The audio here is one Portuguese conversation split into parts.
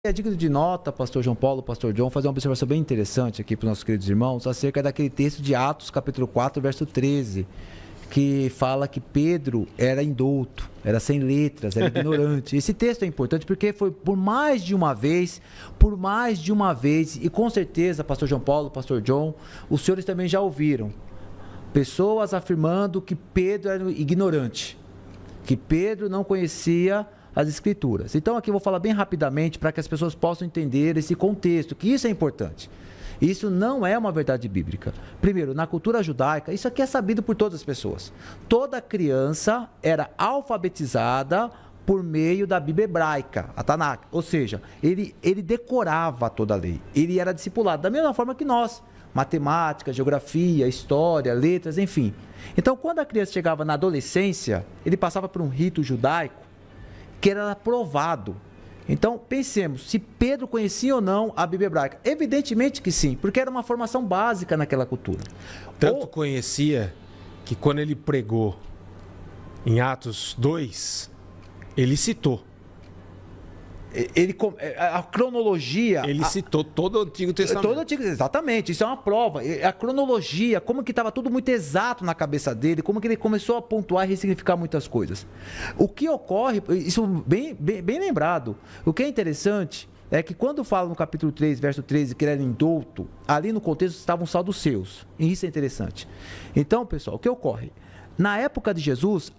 É digno de nota, pastor João Paulo, pastor John, fazer uma observação bem interessante aqui para os nossos queridos irmãos, acerca daquele texto de Atos, capítulo 4, verso 13, que fala que Pedro era indouto, era sem letras, era ignorante. Esse texto é importante porque foi por mais de uma vez, e com certeza, pastor João Paulo, pastor John, os senhores também já ouviram pessoas afirmando que Pedro era ignorante, que Pedro não conhecia as Escrituras. Então aqui eu vou falar bem rapidamente para que as pessoas possam entender esse contexto, que isso é importante. Isso não é uma verdade bíblica. Primeiro, na cultura judaica, isso aqui é sabido por todas as pessoas. Toda criança era alfabetizada por meio da Bíblia hebraica, a Tanakh. Ou seja, ele decorava toda a lei. Ele era discipulado da mesma forma que nós. Matemática, geografia, história, letras, enfim. Então, quando a criança chegava na adolescência, ele passava por um rito judaico que era aprovado. Então, pensemos, se Pedro conhecia ou não a Bíblia hebraica. Evidentemente que sim, porque era uma formação básica naquela cultura. Tanto conhecia que quando ele pregou em Atos 2, ele citou. A cronologia... Ele citou todo o Antigo Testamento. Todo o Antigo, exatamente, isso é uma prova. A cronologia, como que estava tudo muito exato na cabeça dele, como que ele começou a pontuar e ressignificar muitas coisas. O que ocorre, isso bem lembrado, o que é interessante é que quando fala no capítulo 3, verso 13, que ele era indouto, ali no contexto estavam os saduceus, e isso é interessante. Então, pessoal, o que ocorre? Na época de Jesus,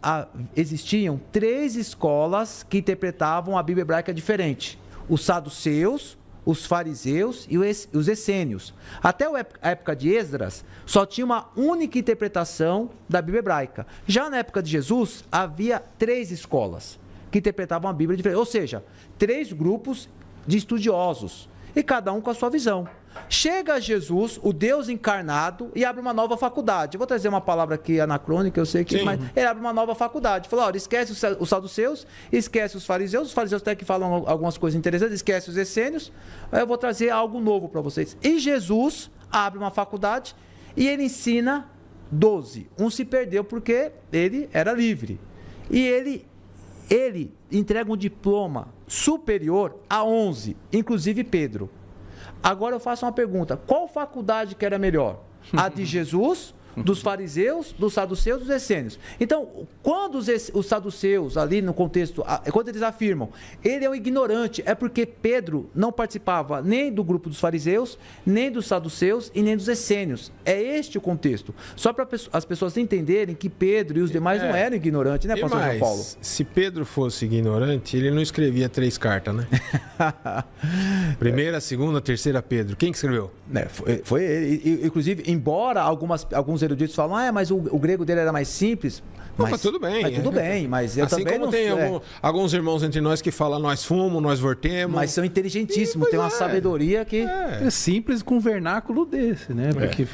existiam 3 escolas que interpretavam a Bíblia hebraica diferente. Os saduceus, os fariseus e os essênios. Até a época de Esdras, só tinha uma única interpretação da Bíblia hebraica. Já na época de Jesus, havia 3 escolas que interpretavam a Bíblia diferente. Ou seja, 3 grupos de estudiosos, e cada um com a sua visão. Chega Jesus, o Deus encarnado, e abre uma nova faculdade. Eu vou trazer uma palavra aqui anacrônica, eu sei que... Sim. Mas ele abre uma nova faculdade. Fala, olha, esquece os saduceus, esquece os fariseus até que falam algumas coisas interessantes, esquece os essênios, eu vou trazer algo novo para vocês. E Jesus abre uma faculdade e ele ensina 12. Um se perdeu porque ele era livre. E ele entrega um diploma superior a 11, inclusive Pedro. Agora eu faço uma pergunta: qual faculdade que era melhor? A de Jesus, dos fariseus, dos saduceus, dos essênios? Então, quando os saduceus, ali no contexto, quando eles afirmam, ele é um ignorante, é porque Pedro não participava nem do grupo dos fariseus, nem dos saduceus e nem dos essênios. É este o contexto. Só para as pessoas entenderem que Pedro e os demais não eram ignorantes, né, pastor João Paulo? Se Pedro fosse ignorante, ele não escrevia 3 cartas, né? Primeira, segunda, terceira Pedro. Quem que escreveu? Foi ele. Inclusive, embora alguns eruditos falam, mas o grego dele era mais simples. Mas tudo bem. Mas tudo bem, mas eu assim também como não tem alguns irmãos entre nós que falam, nós fumamos, nós vortemos. Mas são inteligentíssimos, tem uma sabedoria que... É simples com um vernáculo desse, né? Porque